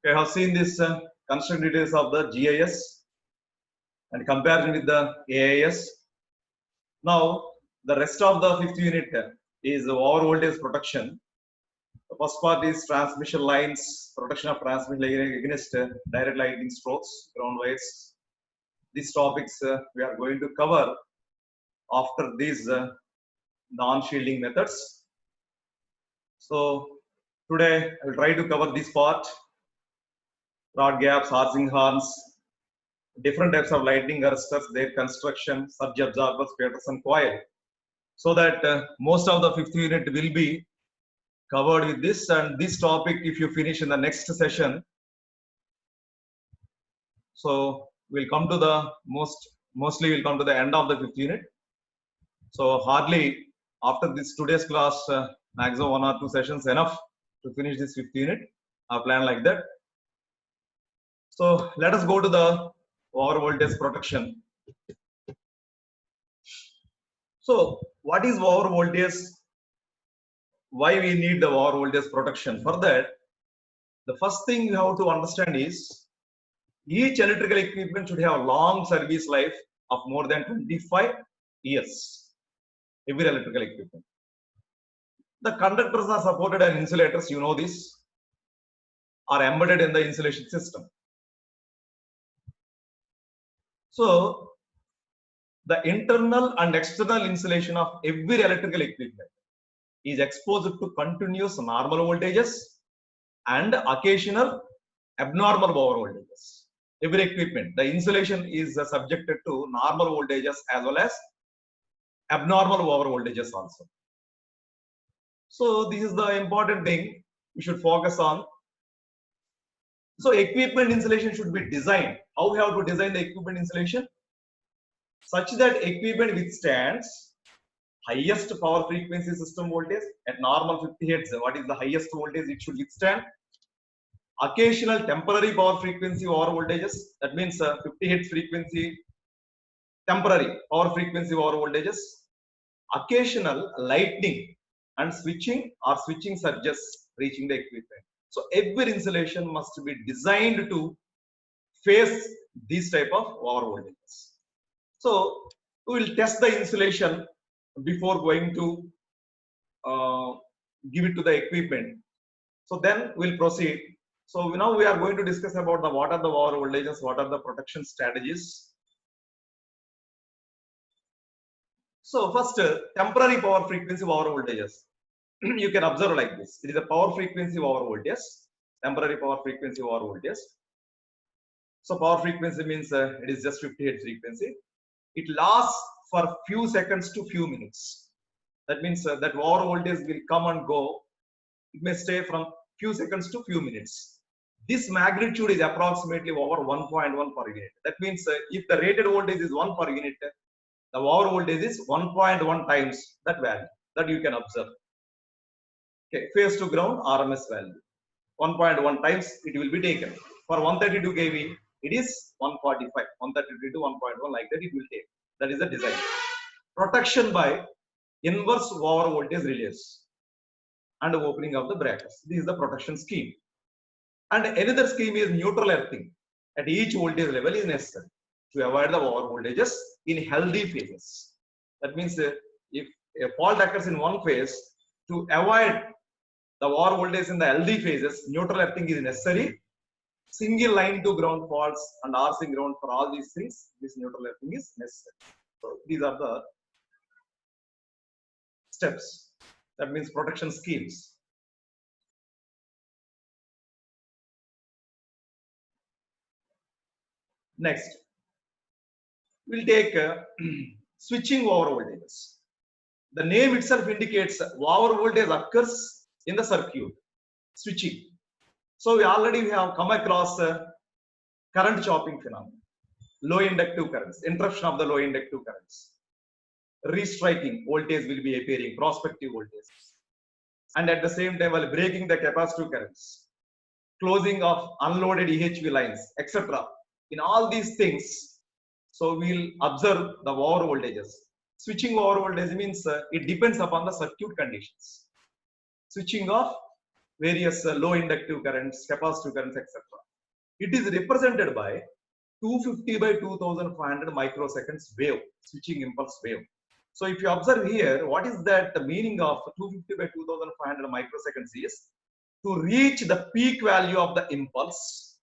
Okay, I have seen this construction details of the GIS and comparison with the AIS. Now, the rest of the fifth unit is over voltage protection. The first part is transmission lines, protection of transmission line against direct lightning strokes, ground wires. These topics we are going to cover after these non-shielding methods. So today I will try to cover this part: rod gaps, horsing horns, different types of lightning arresters, their construction, surge absorbers, Peterson coil, so that most of the fifth unit will be covered with this. And this topic, if you finish in the next session, so we'll come to the mostly we'll come to the end of the fifth unit. So hardly after this today's class, maximum 1 or 2 sessions enough to finish this fifth unit. I plan like that. So let us go to the over voltage protection. So what is over voltage? Why we need the over voltage protection? For that, the first thing you have to understand is each electrical equipment should have a long service life of more than 25 years. Every electrical equipment. The conductors are supported and insulators, you know this, are embedded in the insulation system. So the internal and external insulation of every electrical equipment is exposed to continuous normal voltages and occasional abnormal power voltages. Every equipment, the insulation is subjected to normal voltages as well as abnormal power voltages also. So this is the important thing we should focus on. So equipment insulation should be designed. How we have to design the equipment insulation? Such that equipment withstands highest power frequency system voltage at normal 50 Hertz. What is the highest voltage it should withstand? Occasional temporary power frequency over voltages. That means 50 Hertz frequency, temporary power frequency over voltages. Occasional lightning and switching or switching surges reaching the equipment. So every insulation must be designed to face these type of over voltages. So we will test the insulation before going to give it to the equipment. So then we'll proceed. So now we are going to discuss about the what are the over voltages, what are the protection strategies. So first, temporary power frequency over voltages. You can observe like this. It is a power frequency over voltage, temporary power frequency over voltage. So power frequency means it is just 50 Hertz frequency. It lasts for few seconds to few minutes. That means that over voltage will come and go. It may stay from few seconds to few minutes. This magnitude is approximately over 1.1 per unit. That means if the rated voltage is 1 per unit, the over voltage is 1.1 times that value. That you can observe. Okay, phase to ground RMS value. 1.1 times it will be taken. For 132 kV, it is 145. 132 to 1.1, like that it will take. That is the design. Protection by inverse over voltage relays and opening of the breakers. This is the protection scheme. And another scheme is neutral earthing at each voltage level is necessary to avoid the over voltages in healthy phases. That means if a fault occurs in one phase, to avoid the over voltage in the healthy phases, neutral earthing is necessary. Single line to ground faults and RC ground, for all these things, this neutral earthing is necessary. So these are the steps. That means protection schemes. Next, we'll take switching over voltages. The name itself indicates over voltage occurs in the circuit. Switching. So we already have come across current chopping phenomenon, low inductive currents, interruption of the low inductive currents, restriking voltage will be appearing, prospective voltage, and at the same time while breaking the capacitive currents, closing of unloaded EHV lines, etc. In all these things, so we'll observe the over voltages. Switching over voltage means it depends upon the circuit conditions. Switching of various low inductive currents, capacitive currents, etc. It is represented by 250 by 2500 microseconds wave, switching impulse wave. So if you observe here, what is that the meaning of 250 by 2500 microseconds is to reach the peak value of the impulse,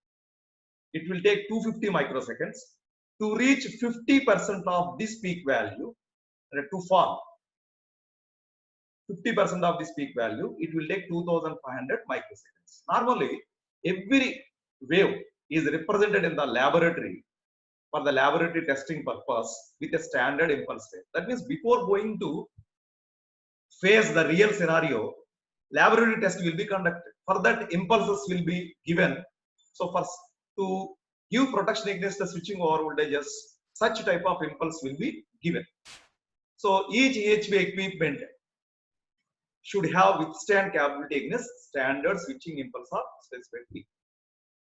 it will take 250 microseconds. To reach 50% of this peak value, to fall 50% of this peak value, it will take 2500 microseconds. Normally, every wave is represented in the laboratory for the laboratory testing purpose with a standard impulse wave. That means before going to face the real scenario, laboratory test will be conducted. For that, impulses will be given. So first, to give protection against the switching over voltages, such type of impulse will be given. So each EHV equipment should have withstand capability against standard switching impulse of specified peak.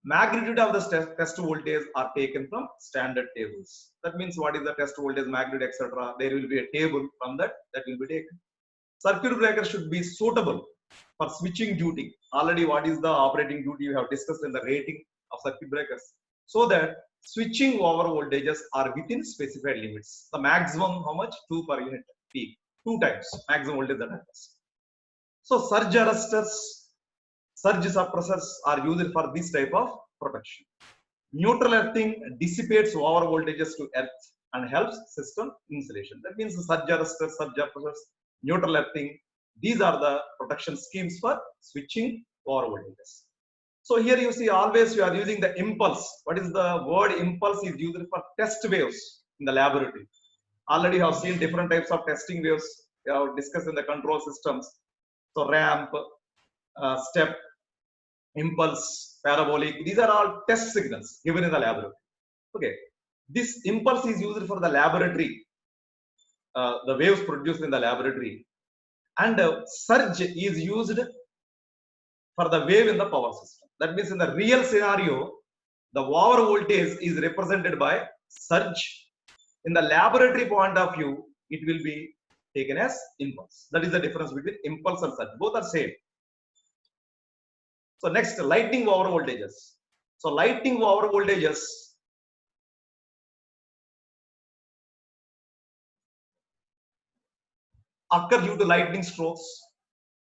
Magnitude of the test voltage are taken from standard tables. That means what is the test voltage, magnitude, etc. There will be a table from that will be taken. Circuit breaker should be suitable for switching duty. Already what is the operating duty you have discussed in the rating of circuit breakers. So that switching over voltages are within specified limits. The maximum, how much? 2 per unit peak. 2 times maximum voltage that happens. So surge arresters, surge suppressors are used for this type of protection. Neutral earthing dissipates over voltages to earth and helps system insulation. That means the surge arresters, surge suppressors, neutral earthing, these are the protection schemes for switching over voltages. So here you see always you are using the impulse. What is the word impulse is used for test waves in the laboratory. Already you have seen different types of testing waves. We have discussed in the control systems. So ramp, step, impulse, parabolic, these are all test signals given in the laboratory. Okay, this impulse is used for the laboratory, the waves produced in the laboratory, and surge is used for the wave in the power system. That means in the real scenario, the over voltage is represented by surge. In the laboratory point of view, it will be taken as impulse. That is the difference between impulse and surge. Both are same. So next, lightning over voltages. So lightning over voltages occur due to lightning strokes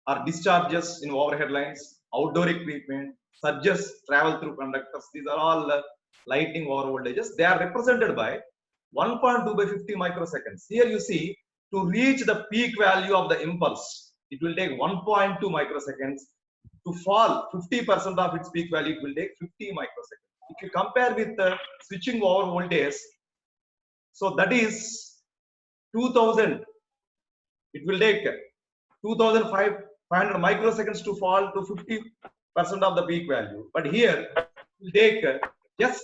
or discharges in overhead lines, outdoor equipment, surges travel through conductors. These are all lightning over voltages. They are represented by 1.2 by 50 microseconds. Here you see, to reach the peak value of the impulse, it will take 1.2 microseconds. To fall 50% of its peak value, it will take 50 microseconds. If you compare with the switching over voltage, so that is 2000, it will take 2500 microseconds to fall to 50% of the peak value. But here it will take just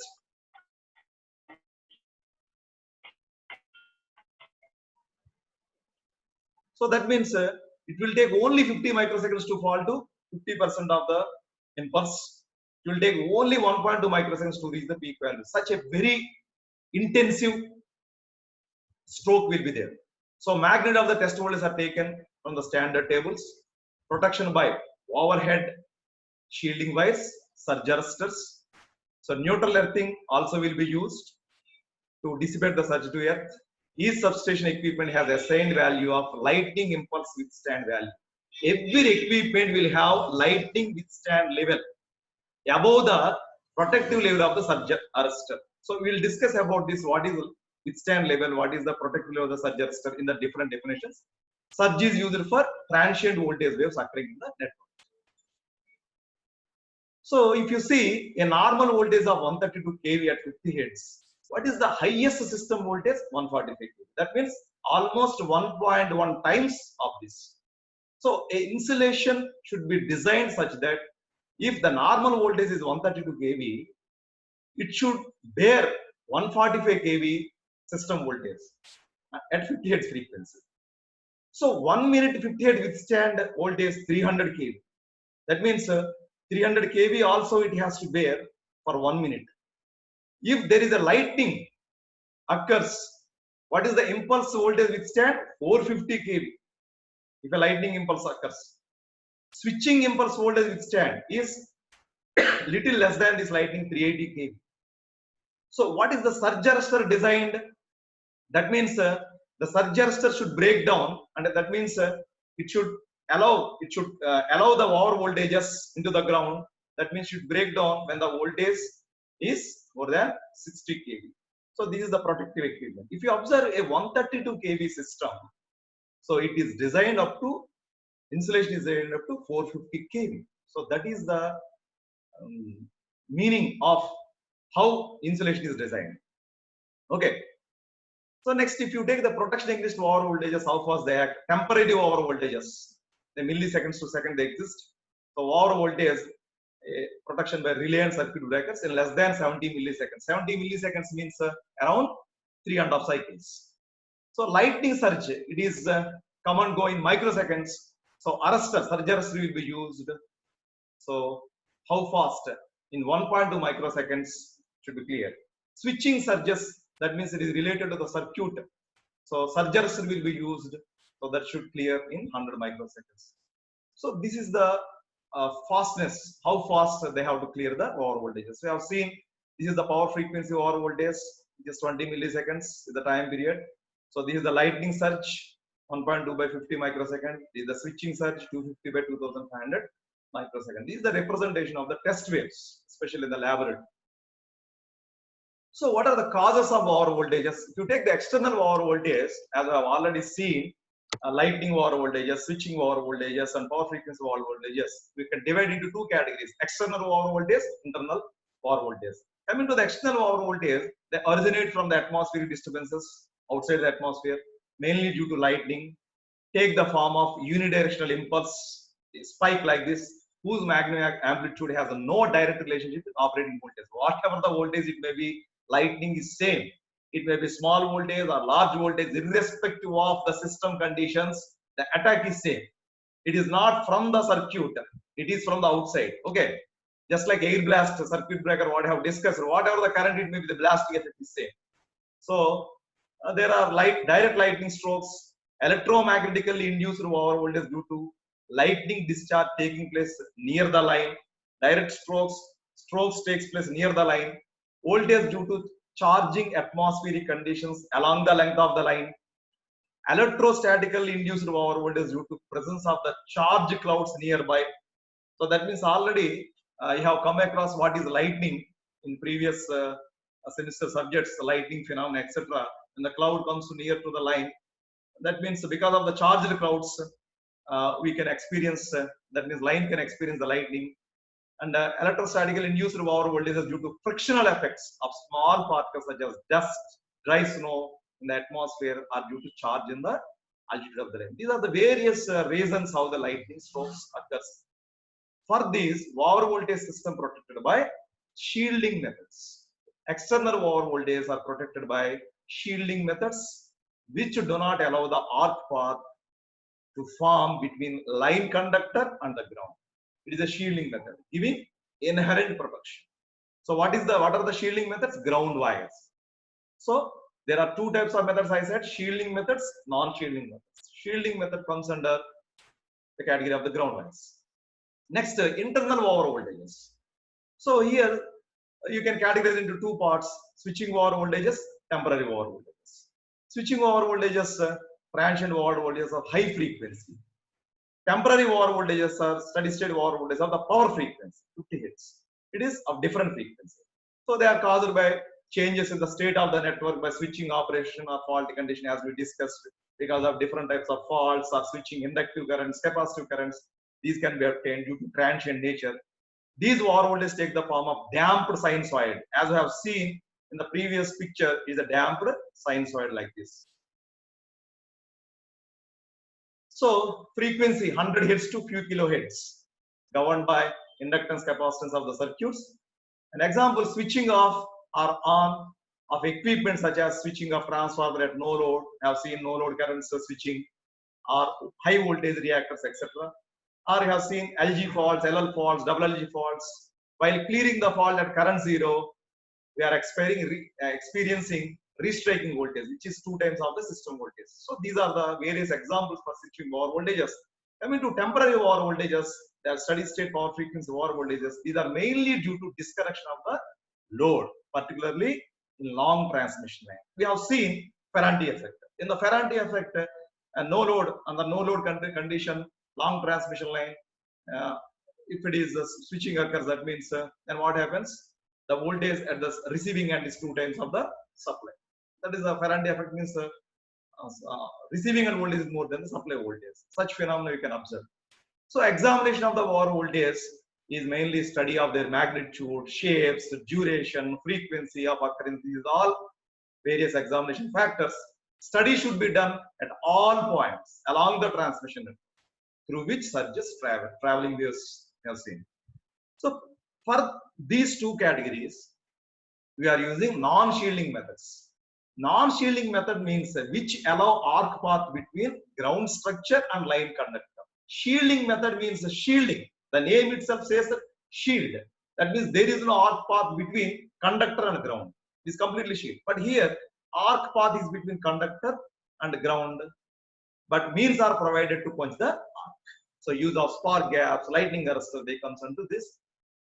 so that means it will take only 50 microseconds to fall to 50% of the impulse. It will take only 1.2 microseconds to reach the peak value. Such a very intensive stroke will be there. So magnitude of the test voltages are taken from the standard tables. Protection by overhead shielding wires, surge arresters. So neutral earthing also will be used to dissipate the surge to earth. Each substation equipment has assigned value of lightning impulse withstand value. Every equipment will have lightning withstand level above the protective level of the surge arrestor. So we will discuss about this, what is withstand level, what is the protective level of the surge arrestor in the different definitions. Surge is used for transient voltage waves occurring in the network. So if you see a normal voltage of 132 kV at 50 Hz, what is the highest system voltage? 145 kV. That means almost 1.1 times of this. So a insulation should be designed such that if the normal voltage is 132 kV, it should bear 145 kV system voltage at 50 Hz frequency. So 1 minute 50 Hz withstand voltage 300 kV. That means 300 kV also it has to bear for 1 minute. If there is a lightning occurs, what is the impulse voltage withstand? 450 kV. If a lightning impulse occurs, switching impulse voltage withstand is little less than this lightning 380 kV. So what is the surge arrestor designed? That means the surge arrestor should break down, and that means it should allow the over voltages into the ground. That means it should break down when the voltage is more than 60 kV. So this is the protective equipment. If you observe a 132 kV system, so it is designed up to insulation is designed up to 450 kV. So that is the meaning of how insulation is designed. Okay. So next, if you take the protection against over voltages, how fast they act? Temporary over voltages, the milliseconds to second they exist. So over voltage protection by relay and circuit breakers in less than 70 milliseconds. 70 milliseconds means around 3.5 cycles. So lightning surge, it is come and go in microseconds. So arrestor, surge arrestor will be used. So how fast? In 1.2 microseconds should be clear. Switching surges, that means it is related to the circuit. So surge arrestor will be used. So that should clear in 100 microseconds. So this is the fastness, how fast they have to clear the over voltages. So we have seen this is the power frequency over voltage, just 20 milliseconds is the time period. So this is the lightning surge, 1.2 by 50 microsecond. This is the switching surge, 250 by 2500 microsecond. This is the representation of the test waves, especially in the laboratory. So what are the causes of over voltages? If you take the external over voltage, as I have already seen, lightning over voltages, switching over voltages, and power frequency over voltages, we can divide into two categories: external over voltage, internal over voltage. Coming to the external over voltage, they originate from the atmospheric disturbances outside the atmosphere, mainly due to lightning, take the form of unidirectional impulse, a spike like this, whose magnetic amplitude has no direct relationship with operating voltage. Whatever the voltage it may be, lightning is same. It may be small voltage or large voltage, irrespective of the system conditions, the attack is same. It is not from the circuit, it is from the outside. Okay. Just like air blast, circuit breaker, what I have discussed, whatever the current it may be, the blasting effect is same. So there are direct lightning strokes, electromagnetically induced over voltage due to lightning discharge taking place near the line. Direct strokes takes place near the line. Voltage due to charging atmospheric conditions along the length of the line. Electrostatically induced over voltage due to presence of the charge clouds nearby. So that means already you have come across what is lightning in previous semester subjects, lightning phenomena, etc. When the cloud comes near to the line, that means because of the charged clouds, we can experience, that means line can experience the lightning. And electrostatically induced over voltage is due to frictional effects of small particles such as dust, dry snow in the atmosphere are due to charge in the altitude of the line. These are the various reasons how the lightning strokes occurs. For these, over voltage system protected by shielding methods. External over voltages are protected by shielding methods, which do not allow the arc path to form between line conductor and the ground. It is a shielding method, giving inherent protection. So what are the shielding methods? Ground wires. So there are two types of methods I said: shielding methods, non-shielding methods. Shielding method comes under the category of the ground wires. Next, internal over voltages. So here you can categorize into two parts: switching over voltages, temporary over voltages. Switching over voltages, transient over voltages of high frequency. Temporary over voltages are steady state over voltages of the power frequency, 50 Hz. It is of different frequency. So they are caused by changes in the state of the network by switching operation or fault condition, as we discussed, because of different types of faults or switching inductive currents, capacitive currents. These can be obtained due to transient nature. These over voltages take the form of damped sinusoid. As we have seen in the previous picture, is a damped sinusoid like this. So frequency 100 Hz to few kilohertz, governed by inductance capacitance of the circuits. An example: switching off or on of equipment such as switching of transformer at no load. I have seen no load currents switching, or high voltage reactors, etc. Or you have seen LG faults, LL faults, double LG faults. While clearing the fault at current zero, we are experiencing restriking voltage, which is 2 times of the system voltage. So these are the various examples for switching over voltages. Coming to temporary over voltages, the steady state power frequency over voltages, these are mainly due to disconnection of the load, particularly in long transmission line. We have seen Ferranti effect. In the Ferranti effect, no load, under no load condition, long transmission line, if it is switching occurs, that means then what happens? The voltage at the receiving end is 2 times of the supply. That is the Ferranti effect, means receiving end voltage is more than the supply voltage. Such phenomena you can observe. So examination of the power voltage is mainly study of their magnitude, shapes, duration, frequency of occurrence. These are all various examination factors. Study should be done at all points along the transmission network through which surges traveling waves have seen. So for these two categories, we are using non-shielding methods. Non-shielding method means which allow arc path between ground structure and line conductor. Shielding method means shielding. The name itself says shield. That means there is no arc path between conductor and ground. It is completely shield. But here, arc path is between conductor and ground. But means are provided to punch the arc. So use of spark gaps, lightning arrestor, they comes into this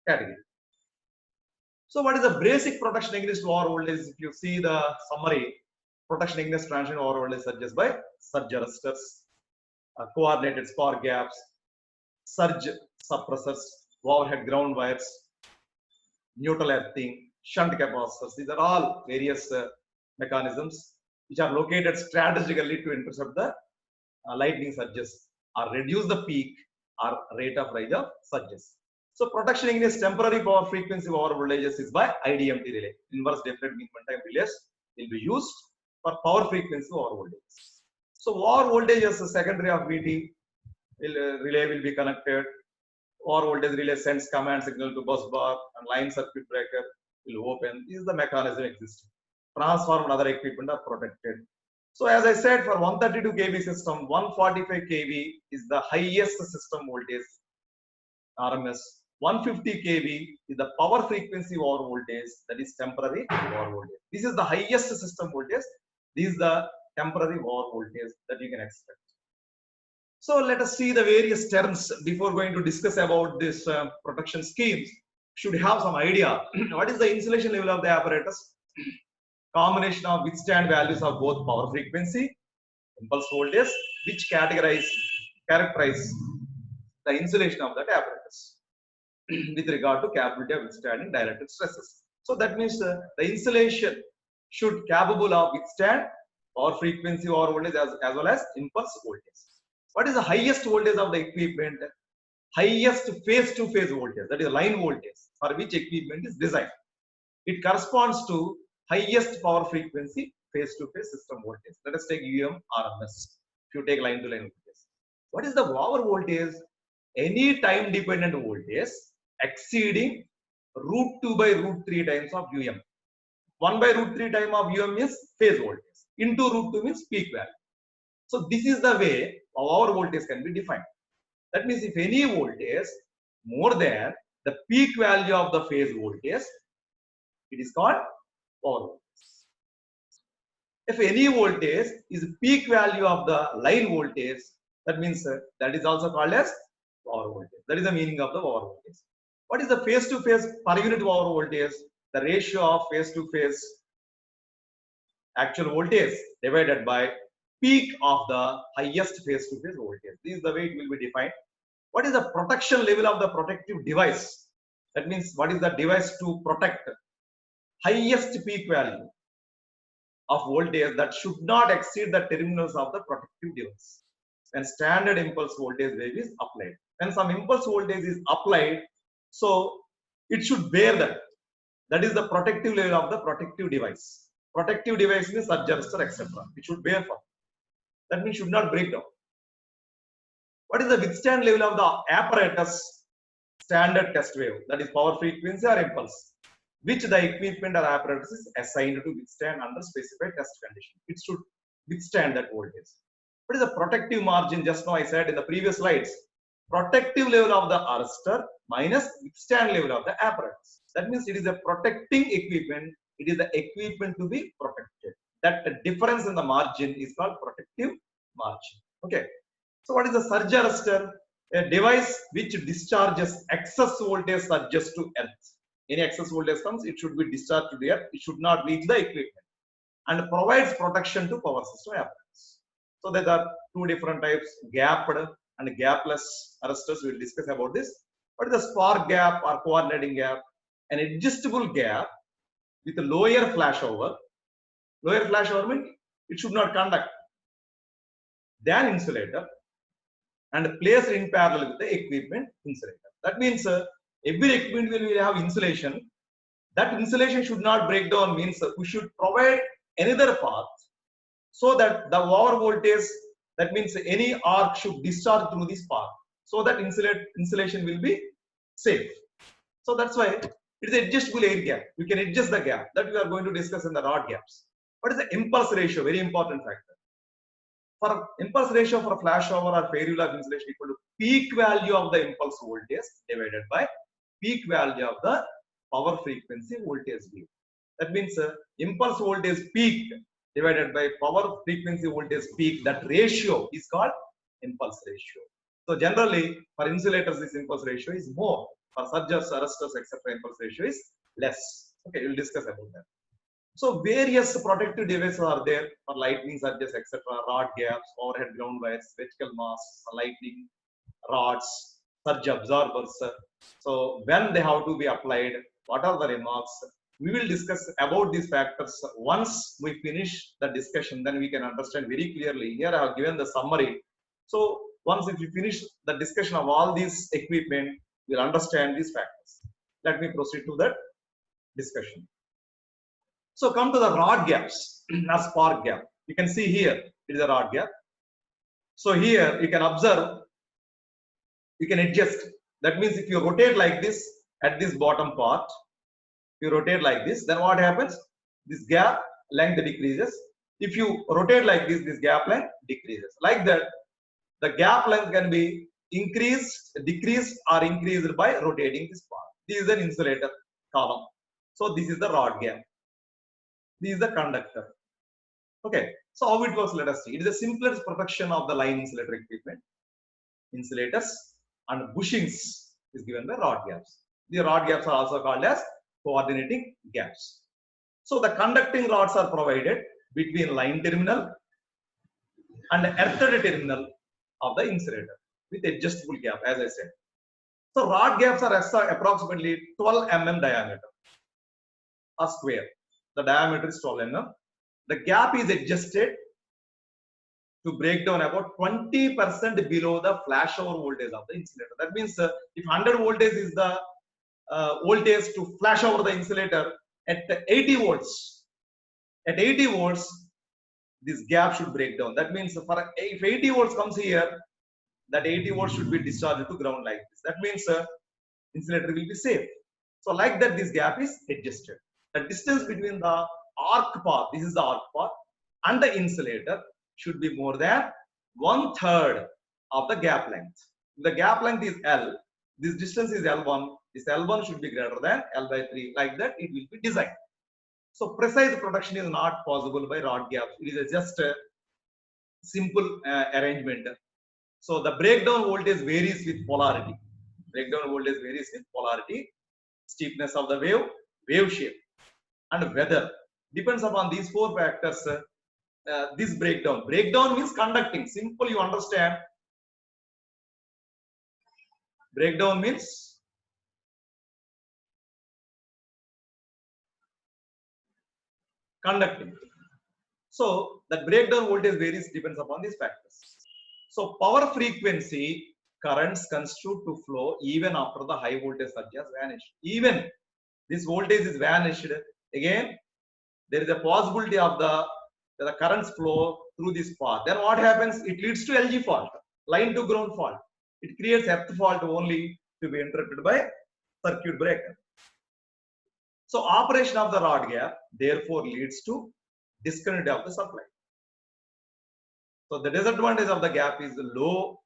category. So what is the basic protection against over voltage? If you see the summary, protection against transient over voltage surges by surge arresters, coordinated spark gaps, surge suppressors, overhead ground wires, neutral earthing, shunt capacitors. These are all various mechanisms which are located strategically to intercept the lightning surges or reduce the peak or rate of rise of surges. So protection against temporary power frequency over voltages is by IDMT relay. Inverse definite mean one time relays will be used for power frequency over voltages. So over voltage as a secondary of VT relay will be connected. Over voltage relay sends command signal to bus bar and line circuit breaker will open. This is the mechanism existing. Transformer and other equipment are protected. So as I said, for 132 kV system, 145 kV is the highest system voltage RMS. 150 kV is the power frequency over voltage, that is temporary over voltage. This is the highest system voltage. This is the temporary over voltage that you can expect. So let us see the various terms before going to discuss about this protection schemes. Should have some idea what is the insulation level of the apparatus. Combination of withstand values of both power frequency, impulse voltage, which characterize the insulation of that apparatus with regard to capability of withstanding directed stresses. So that means the insulation should capable of withstand power frequency or voltage as well as impulse voltage. What is the highest voltage of the equipment? Highest phase-to-phase voltage, that is line voltage, for which equipment is designed. It corresponds to highest power frequency phase-to-phase system voltage. Let us take UM RMS. If you take line-to-line voltage, what is the power voltage? Any time-dependent voltage exceeding √2 by √3 times of UM. 1 by √3 time of UM is phase voltage. Into √2 means peak value. So this is the way our voltage can be defined. That means if any voltage more than the peak value of the phase voltage, it is called power voltage. If any voltage is peak value of the line voltage, that means that is also called as power voltage. That is the meaning of the power voltage. What is the phase-to-phase per unit power voltage? The ratio of phase-to-phase actual voltage divided by peak of the highest phase-to-phase voltage. This is the way it will be defined. What is the protection level of the protective device? That means what is the device to protect highest peak value of voltage that should not exceed the terminals of the protective device. When standard impulse voltage wave is applied. When some impulse voltage is applied, so it should bear that. That is the protective level of the protective device. Protective device means surge arrestor, etc. It should bear for. That means should not break down. What is the withstand level of the apparatus standard test wave? That is power frequency or impulse, which the equipment or apparatus is assigned to withstand under specified test condition. It should withstand that voltage. What is the protective margin? Just now I said in the previous slides, protective level of the arrestor minus withstand level of the apparatus. That means it is a protecting equipment. It is the equipment to be protected. That difference in the margin is called protective margin. Okay. So what is the surge arrestor? A device which discharges excess voltage surges to earth. Any excess voltage comes, it should be discharged to the earth. It should not reach the equipment and provides protection to power system apparatus. So there are two different types, gapped and gapless arrestors. We will discuss about this. What is the spark gap or coordinating gap? An adjustable gap with a lower flashover. Lower flashover means it should not conduct than insulator and placed in parallel with the equipment insulator. That means every equipment will have insulation. That insulation should not break down, means we should provide another path so that the over voltage, that means any arc should discharge through this path so that insulation will be safe. So that's why it is adjustable air gap. You can adjust the gap that we are going to discuss in the rod gaps. What is the impulse ratio? Very important factor. For impulse ratio for flashover or failure of insulation equal to peak value of the impulse voltage divided by peak value of the power frequency voltage wave. That means impulse voltage peak divided by power frequency voltage peak. That ratio is called impulse ratio. So generally for insulators this impulse ratio is more. For surges, arrestors, etc., impulse ratio is less. Okay, we'll discuss about that. So various protective devices are there for lightning surges, etc., rod gaps, overhead ground wires, vertical masks, lightning rods, surge absorbers. So when they have to be applied, what are the remarks? We will discuss about these factors once we finish the discussion. Then we can understand very clearly. Here I have given the summary. So once if you finish the discussion of all these equipment, we'll understand these factors. Let me proceed to that discussion. So come to the rod gaps, a spark gap. You can see here it is a rod gap. So here you can observe, you can adjust. That means if you rotate like this at this bottom part, you rotate like this, then what happens? This gap length decreases. If you rotate like this gap length decreases. Like that, the gap length can be increased, decreased, or increased by rotating this part. This is an insulator column. So this is the rod gap. This is the conductor. Okay. So how it works, let us see. It is the simplest protection of the line insulator equipment. Insulators and bushings is given by rod gaps. The rod gaps are also called as coordinating gaps. So the conducting rods are provided between line terminal and earthed terminal of the insulator with adjustable gap, as I said. So rod gaps are approximately 12 mm diameter or square. The diameter is 12 mm. The gap is adjusted to break down about 20% below the flashover voltage of the insulator. That means if 100 voltage is the voltage to flash over the insulator, at 80 volts, this gap should break down. That means if 80 volts comes here, that 80 volts should be discharged to ground like this. That means insulator will be safe. So like that, this gap is adjusted. The distance between the arc path, this is the arc path, and the insulator should be more than 1/3 of the gap length. If the gap length is L, this distance is L1, this L1 should be greater than L/3. Like that, it will be designed. So precise protection is not possible by rod gaps. It is just a simple arrangement. So the breakdown voltage varies with polarity. Breakdown voltage varies with polarity, steepness of the wave, wave shape, and weather. Depends upon these four factors. This breakdown. Breakdown means conducting. Simple, you understand. Breakdown means conducting. So that breakdown voltage varies depends upon these factors. So power frequency currents continue to flow even after the high voltage surge has vanished. Even this voltage is vanished, again there is a possibility of the currents flow through this path. Then what happens? It leads to LG fault, line to ground fault. It creates earth fault only to be interrupted by circuit breaker. So operation of the rod gap therefore leads to discontinuity of the supply. So the disadvantage of the gap is low.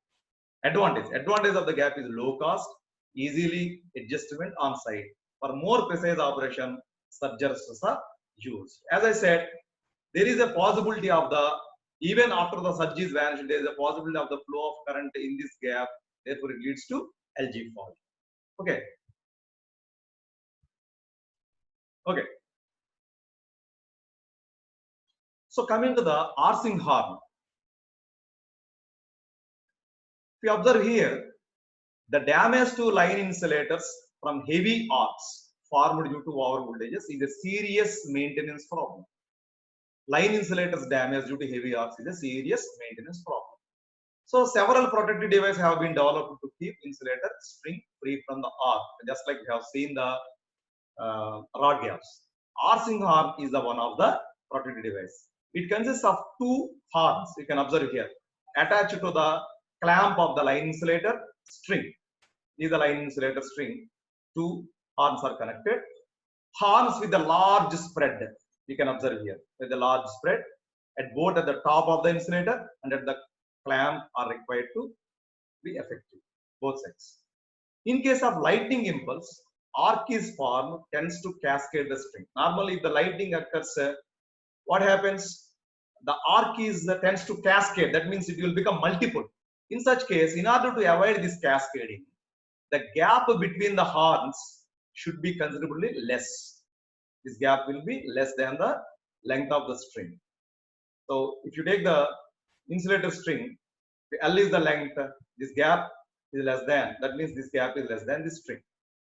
Advantage of the gap is low cost, easily adjustment on site. For more precise operation, surges are used. As I said, there is a possibility of the, even after the surge is vanished, there is a possibility of the flow of current in this gap Therefore, it leads to LG fault. Okay. Okay. So coming to the arcing horn, if you observe here, the damage to line insulators from heavy arcs formed due to over voltages is a serious maintenance problem. Line insulators damage due to heavy arcs is a serious maintenance problem. So several protective devices have been developed to keep insulator string free from the arc, just like we have seen the rod gaps. Arcing horn is the one of the protective device. It consists of two horns, you can observe here, attached to the clamp of the line insulator string. This is the line insulator string. Two horns are connected. Horns with a large spread, you can observe here, with a large spread at both at the top of the insulator and at the clamp are required to be effective, both sides. In case of lightning impulse, arc is formed, tends to cascade the string. Normally, if the lightning occurs, what happens? The arc is tends to cascade. That means it will become multiple. In such case, in order to avoid this cascading, the gap between the horns should be considerably less. This gap will be less than the length of the string. So if you take the insulator string, L is the length, this gap is less than, that means this gap is less than this string.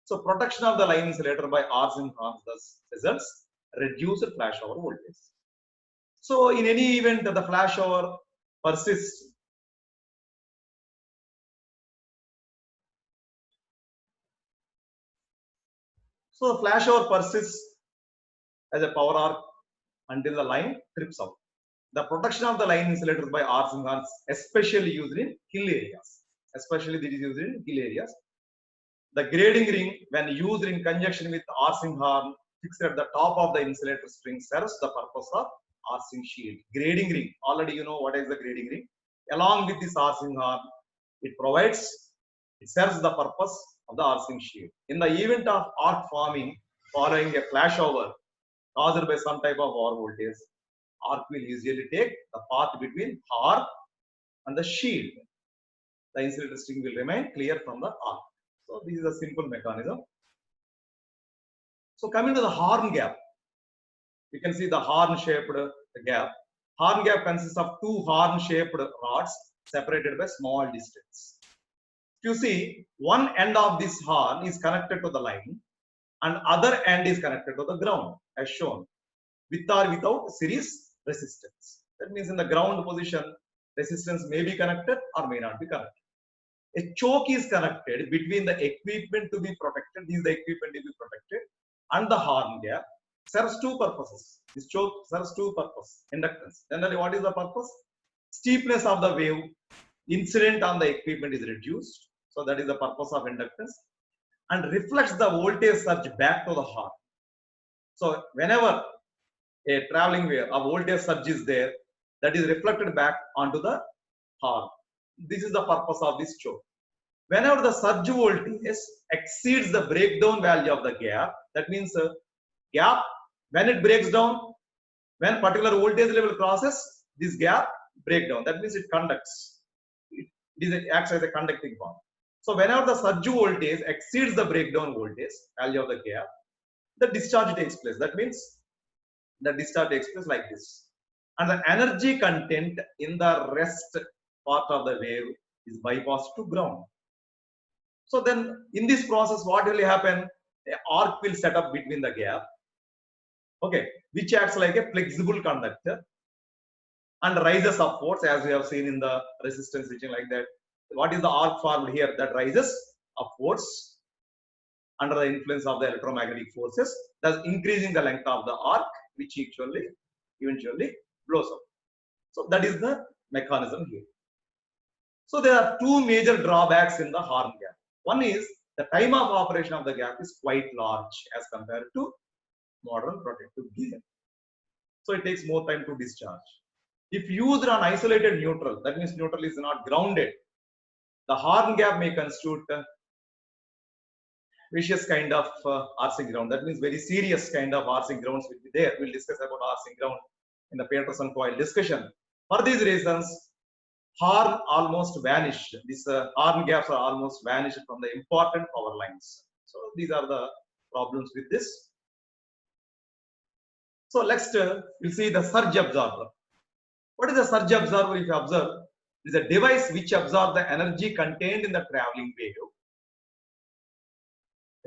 So protection of the line insulator by arcing horns thus results reduced flashover voltage. So in any event the flashover persists, so the flashover persists as a power arc until the line trips out. The protection of the line insulators by arcing horns, especially used in hill areas. Especially this is used in hill areas. The grading ring, when used in conjunction with arcing horn fixed at the top of the insulator string, serves the purpose of arcing shield. Grading ring, already you know what is the grading ring. Along with this arcing horn, it serves the purpose of the arcing shield. In the event of arc forming following a flashover caused by some type of over voltage, arc will usually take the path between horn and the shield. The insulator string will remain clear from the arc. So this is a simple mechanism. So coming to the horn gap, you can see the horn-shaped gap. Horn gap consists of two horn-shaped rods separated by small distance. You see, one end of this horn is connected to the line, and other end is connected to the ground, as shown, with or without series resistance. That means in the ground position, resistance may be connected or may not be connected. A choke is connected between the equipment to be protected, this is the equipment to be protected, and the horn gap. Serves two purposes. This choke serves two purposes. Inductance. Generally, what is the purpose? Steepness of the wave incident on the equipment is reduced. So that is the purpose of inductance. And reflects the voltage surge back to the horn. So whenever a traveling wave, a voltage surge is there, that is reflected back onto the horn. This is the purpose of this choke. Whenever the surge voltage exceeds the breakdown value of the gap, that means gap, when it breaks down, when particular voltage level crosses, this gap break down. That means it conducts. It acts as a conducting bond. So whenever the surge voltage exceeds the breakdown voltage value of the gap, the discharge takes place. That means the discharge takes place like this. And the energy content in the rest part of the wave is bypassed to ground. So then in this process, what will happen? The arc will set up between the gap, okay, which acts like a flexible conductor and rises upwards, as we have seen in the resistance switching like that. What is the arc formed here? That rises upwards under the influence of the electromagnetic forces, thus increasing the length of the arc, which eventually blows up. So that is the mechanism here. So there are two major drawbacks in the horn gap. One is the time of operation of the gap is quite large as compared to modern protective gear. So it takes more time to discharge. If used on isolated neutral, that means neutral is not grounded, the horn gap may constitute vicious kind of arcing ground. That means very serious kind of arcing grounds will be there. We'll discuss about arcing ground in the Peterson coil discussion. For these reasons, horn almost vanished. These horn gaps are almost vanished from the important power lines. So these are the problems with this. So next we'll see the surge absorber. What is the surge absorber? If you observe, it is a device which absorbs the energy contained in the traveling wave.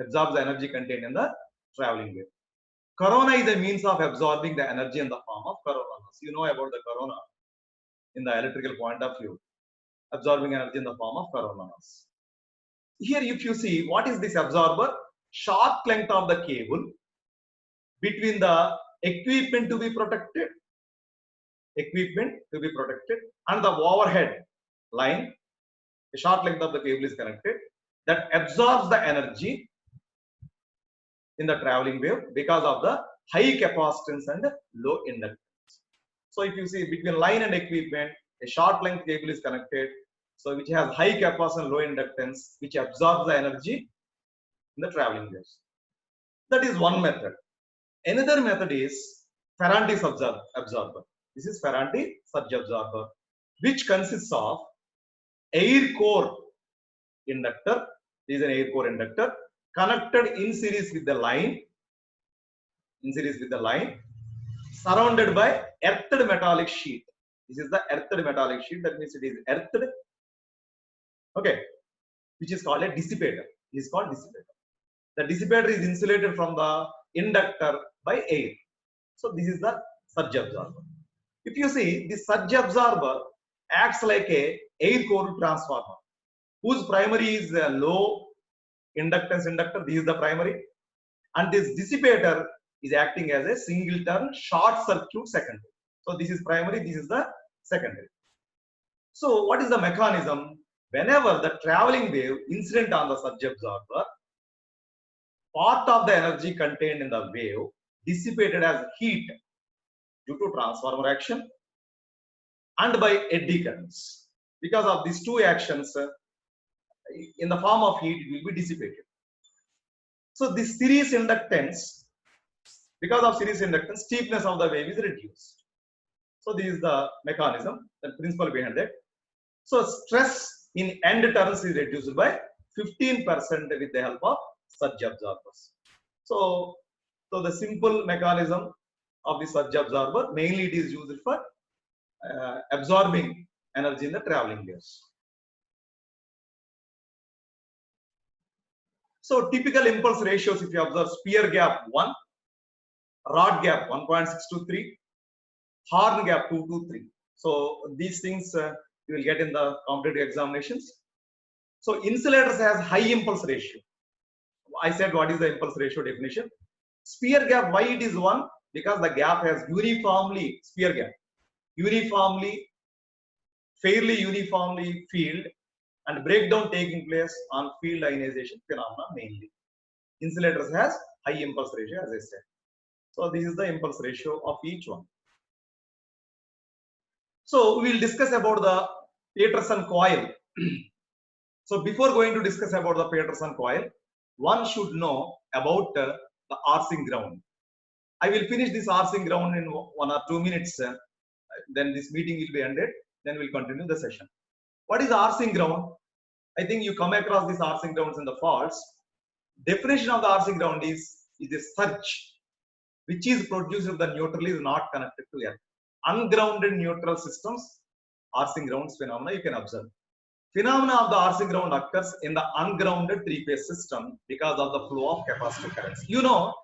Absorbs the energy contained in the traveling wave. Corona is a means of absorbing the energy in the form of corona loss. You know about the corona in the electrical point of view, absorbing energy in the form of corona loss. Here, if you see, what is this absorber? Short length of the cable between the equipment to be protected, and the overhead line. A short length of the cable is connected that absorbs the energy in the traveling wave because of the high capacitance and low inductance. So if you see between line and equipment, a short length cable is connected, so which has high capacitance and low inductance, which absorbs the energy in the traveling waves. That is one method. Another method is Ferranti absorber. This is Ferranti surge absorber, which consists of air core inductor. This is an air core inductor connected in series with the line, surrounded by earthed metallic sheet. This is the earthed metallic sheet. That means it is earthed, okay, which is called a dissipator. It is called dissipator. The dissipator is insulated from the inductor by air. So this is the surge absorber. If you see, the surge absorber acts like a air core transformer, whose primary is a low inductance inductor. This is the primary, and this dissipator is acting as a single turn short circuit secondary. So this is primary, this is the secondary. So what is the mechanism? Whenever the traveling wave incident on the surge absorber, part of the energy contained in the wave dissipated as heat due to transformer action and by eddy currents. Because of these two actions, in the form of heat, it will be dissipated. So this series inductance, because of series inductance, steepness of the wave is reduced. So this is the mechanism, the principle behind it. So stress in end turns is reduced by 15% with the help of surge absorbers. So the simple mechanism of the surge absorber, mainly it is used for absorbing energy in the traveling waves. So typical impulse ratios, if you observe, spear gap 1, rod gap 1.623, horn gap 223. So these things you will get in the competitive examinations. So insulators has high impulse ratio. I said what is the impulse ratio definition? Spear gap, why it is 1? Because the gap has uniformly, spear gap, fairly uniformly field and breakdown taking place on field ionization phenomena mainly. Insulators has high impulse ratio, as I said. So this is the impulse ratio of each one. So we will discuss about the Peterson coil. So before going to discuss about the Peterson coil, one should know about the Arsing ground. I will finish this Arsing ground in 1 or 2 minutes. Then this meeting will be ended. Then we'll continue the session. What is Arsing ground? I think you come across these Arsing grounds in the faults. Definition of the Arsing ground is a surge which is produced if the neutral is not connected to earth. Ungrounded neutral systems, Arsing grounds phenomena you can observe. Phenomena of the Arsing ground occurs in the ungrounded three-phase system because of the flow of capacitive currents. You know,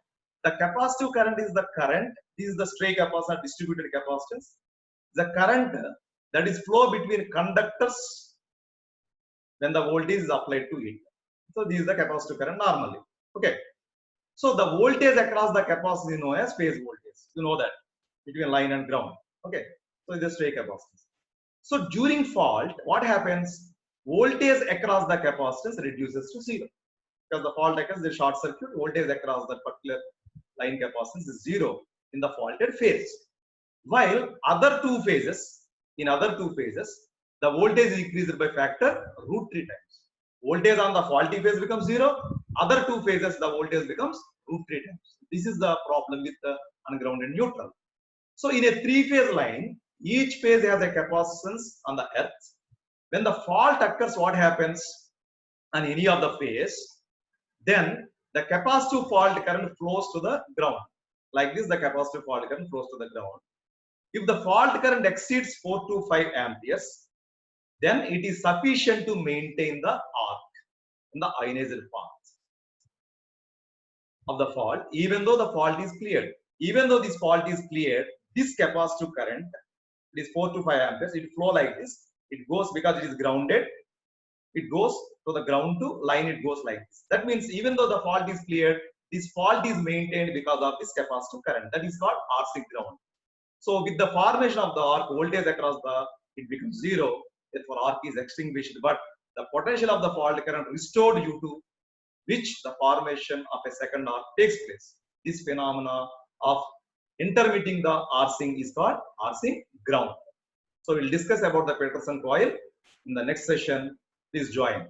the capacitive current is the current. This is the stray capacitor, distributed capacitance. The current that is flow between conductors when the voltage is applied to it. So this is the capacitive current normally. Okay. So the voltage across the capacitor is known as phase voltage. You know that between line and ground. Okay. So it's a stray capacitance. So during fault, what happens? Voltage across the capacitance reduces to 0. Because the fault occurs, the short circuit, voltage across that particular line capacitance is 0 in the faulted phase. While other two phases, the voltage is increased by factor √3 times. Voltage on the faulty phase becomes 0. Other two phases, the voltage becomes √3 times. This is the problem with the ungrounded neutral. So in a three-phase line, Each phase has a capacitance on the earth. When the fault occurs, what happens on any of the phase? Then the capacitive fault current flows to the ground. Like this, the capacitive fault current flows to the ground. If the fault current exceeds 4 to 5 amperes, then it is sufficient to maintain the arc in the ionized path of the fault, even though the fault is cleared. Even though this fault is cleared, this capacitive current, it is 4 to 5 amperes, it flow like this. It goes, because it is grounded, it goes to the ground to line, it goes like this. That means even though the fault is cleared, this fault is maintained because of this capacitive current. That is called RC ground. So with the formation of the arc, voltage across the, it becomes zero. Therefore, arc is extinguished. But the potential of the fault current restored due to which the formation of a second arc takes place. This phenomena of intermitting the arcing is called arcing ground. So we'll discuss about the Peterson coil in the next session. Please join.